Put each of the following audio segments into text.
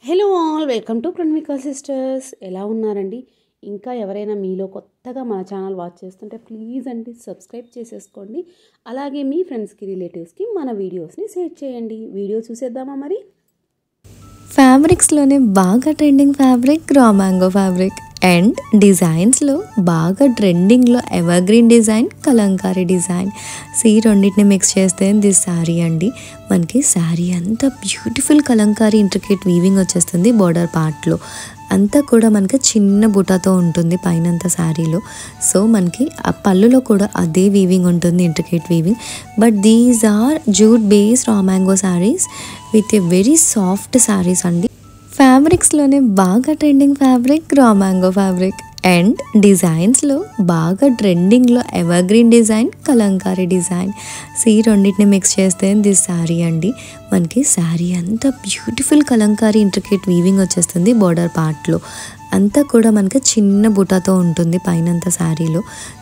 Hello all, welcome to Pranavika sisters. ఎలా ఉన్నారండి? ఇంకా ఎవరైనా మీలో కొత్తగా మన ఛానల్ వాచ్ చేస్తుంటే ప్లీజ్ అండి సబ్స్క్రైబ్ చేసేసుకోండి. అలాగే మీ ఫ్రెండ్స్కి, రిలేటివ్స్కి మన వీడియోస్ని షేర్ చేయండి. వీడియో చూసేద్దామా మరి? ఫ్యాబ్రిక్స్లోనే బాగా trending fabric Raw Mango fabric and డిజైన్స్లో బాగా ట్రెండింగ్లో evergreen design, Kalamkari design. రెండింటిని మిక్స్ చేస్తే దిస్ శారీ అండి. మనకి శారీ అంతా బ్యూటిఫుల్ కలంకారీ ఇంట్రికేట్ వీవింగ్ వచ్చేస్తుంది. బోర్డర్ పార్ట్లో అంతా కూడా మనకి చిన్న బుటాతో ఉంటుంది పైనంతా శారీలో. సో మనకి ఆ పళ్ళులో కూడా అదే వీవింగ్ ఉంటుంది, intricate weaving. But these are jute base Raw Mango saris with a very soft saris అండి. ఫ్యాబ్రిక్స్లోనే బాగా trending fabric Raw Mango fabric and డిజైన్స్లో బాగా ట్రెండింగ్లో evergreen design, Kalamkari design. రెండింటిని మిక్స్ చేస్తే దిస్ శారీ అండి. మనకి శారీ అంతా బ్యూటిఫుల్ కలంకారీ ఇంట్రికేట్ వీవింగ్ వచ్చేస్తుంది. బోర్డర్ పార్ట్లో అంతా కూడా మనకి చిన్న బుటాతో ఉంటుంది పైనంతా శారీలో.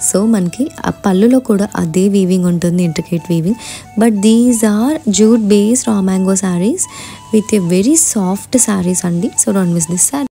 సో మనకి ఆ పళ్ళులో కూడా అదే వీవింగ్ ఉంటుంది, intricate weaving. But these are jute base Raw Mango saris with a very soft saris అండి. So don't miss this sari.